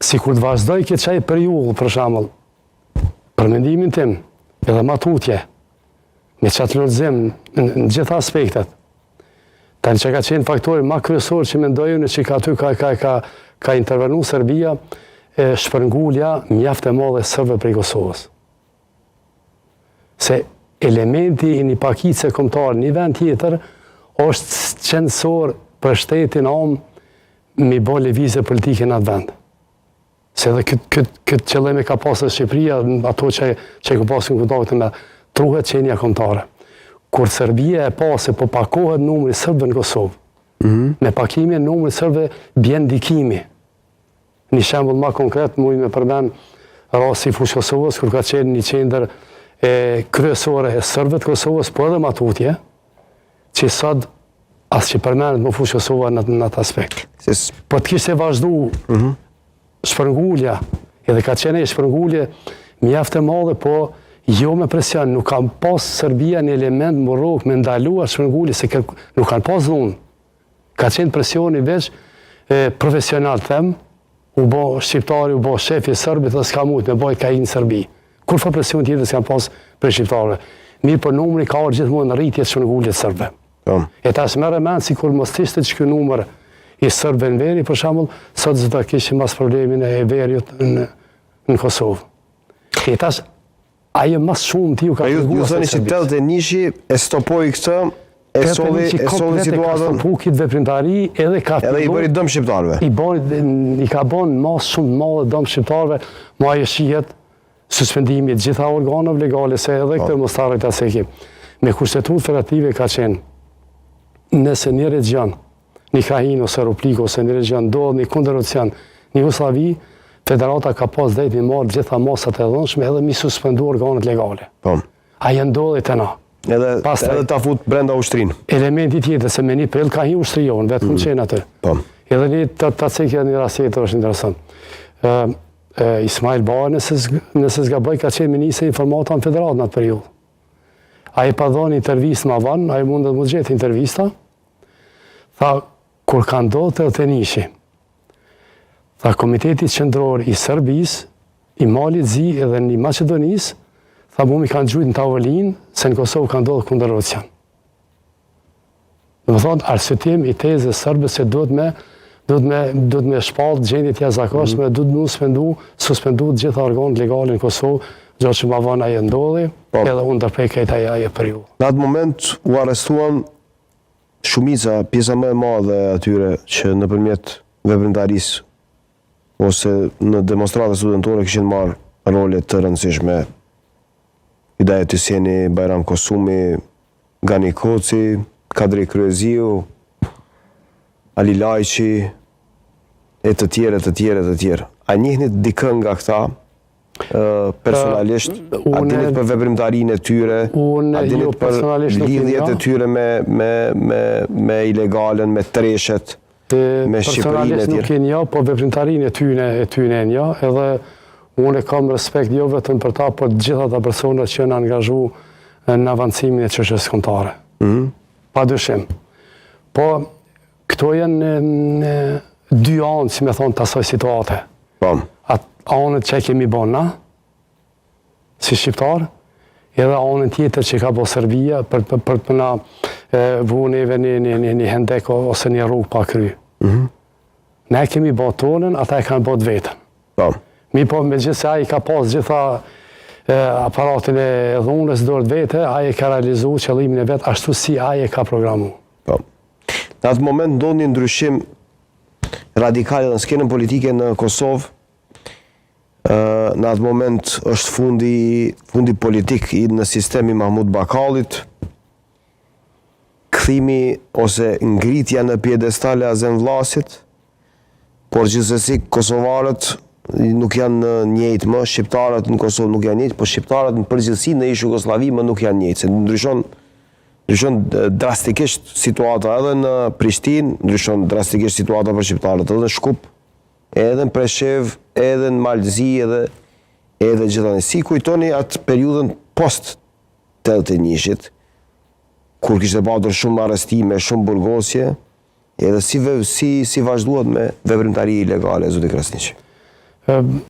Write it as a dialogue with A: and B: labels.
A: si kur të vazhdoj këtë qaj periull, për shambull, për mendimin tim, edhe matutje, me qatë lorëzim në gjitha aspektet, tani që ka qenë faktori ma kryesor që mendojnë që ka ty ka intervenu Serbia, shpërngulja mjaft e madhe sërbëve prej Kosovës. Se elementi i një pakicë kombëtare një vend tjetër është qendësor për shtetin amë mi bo lëvizje politike në atë vend. Se edhe këtë qëllim e ka pasur Shqipëria, ato që ka pasur në kontakte me truhet qenia kombëtare. Kur Serbia e pasi po pakohet numri sërbëve në Kosovë, me pakimin numri sërbëve bjen ndikimi. Një shembull më konkret, muj me përmend rasti i Fushë Kosovës, kur ka qenë një qendër kryesore e sërbëve të Kosovës, po edhe matutje, që sot as që përmendet më Fushë Kosova në atë aspekt. Po të kishte vazhdu shpërngulja, edhe ka qenë shpërngulje mjaft e madhe, po jo me presion, nuk kam pas Serbia një element morrok me ndaluar shpërngulje, se nuk kanë pas dhunë. Ka qenë presioni veç profesional them, u bo shqiptari, u bo shefi sërbit dhe s'ka mujt me bojt ka i në Serbi. Kur fa presion tjetër s'kam pas për shqiptarëve. Mirë për numri ka orë gjithmonë në rritje të shpërngulje të sërbëve. E ta shmerë men si kur mos tishtë që kjo numër i sërbëve në veri, për shambull, sot zë të kishim mas problemin e veriut në Kosovë. E ta ajo mas shumë ti u ka përgua se
B: Serbis. Ju thoni që tëllët e nishi e stopoj këtë, e soli situatën.
A: Komplet veprimtari edhe ka
B: edhe i bëri dëm shqiptarëve.
A: I ka bon mas shumë madhe dëm shqiptarëve, ma ajo shihet suspendimi gjitha organëve legale, se edhe këtë mostarët aseki. Me kushtetut federative ka qenë, nëse një region, një krahin ose Replikë ose një region, ndodhë një kundërocion, një Jugoslavi, federata ka pas dhejt mi marrë gjitha masat e dhënshme edhe mi suspendu organet legale. Aja ndodhë të na.
B: Edhe ta fut brenda ushtrin.
A: Elementi tjetër, se me një prill ka hi ushtrion, vetë këmë qenë atë. Edhe një të cekja një rasjetër është interesant. Ismail Baja, nëse s'ga bëj, ka qenë ministri informata në federat në atë periud. A i pa dhoni intervjist ma vanë, a i mundet më gjithë intervjista, tha, kur ka ndodhë të nishi, tha, Komitetit Qendror i Serbis, i Malit Zi edhe një Macedonis, tha, mu mi kanë gjujtë në tavolinë, se në Kosovë ka ndodhë kundërocion. Dhe më thonë, arsyetim i tezës sërbës se duhet me shpallë gjendit jashtëzakonshme, duhet me suspendu gjitha organet legale në Kosovë, gjatë që ma vanë aje ndodhi, edhe unë ndërprej kejt aje periud.
B: Në atë moment u arrestuan shumica, pjesa më e madhe atyre që nëpërmjet veprimtarisë ose në demonstrata studentore kishin marrë role të rëndësishme. Hidayet Hyseni, Bajram Kosumi, Gani Koci, Kadri Kryeziu, Ali Lajqi, e të tjerë. A njihni dikën nga këta personalisht, a dinit për veprimtarinë e tyre, a dinit për lidhjet e tyre me ilegalen, me treshet, me Shqipërinë e tjere?
A: Personalisht nuk e nja, po veprimtarinë e tyne e nja, edhe unë e kam respekt jo vetëm për ta, për gjitha ta personat që janë angazhu në avancimin e çështjes kombëtare. Pa dyshim. Po, këto janë dy anë, si me thonë, të asoj situate. Anët që kemi bon na, si shqiptar, edhe anën tjetër që ka bo Serbia për të na vuneve një hendek ose një rrugë pa kry. Ne kemi bo tonën, ata e kanë bo të vetën. Mi po me gjithë se a i ka pas gjitha aparatin e dhunës dorë të vete, a i ka realizu qëllimin e vetë, ashtu si a i ka programu.
B: Në atë moment ndodhë një ndryshim radikale në skenën politike në Kosovë. Në atë moment është fundi politik në sistemi Mahmud Bakallit, kthimi ose ngritja në pjedestale Azem Vlasit, por gjithsesi kosovarët nuk janë njëjtë më, shqiptarët në Kosovë nuk janë njëjtë, por shqiptarët në përgjithësi në ish Jugosllavi më nuk janë njëjtë, se ndryshon drastikisht situata edhe në Prishtinë, ndryshon drastikisht situata për shqiptarët edhe në Shkup, edhe në Preshev, edhe në Malzi, edhe gjithani. Si kujtoni atë periudhën post 81-shit, kur kishte patur shumë arrestime, shumë burgosje, edhe si vazhduat me veprimtari ilegale, zoti Krasniqi?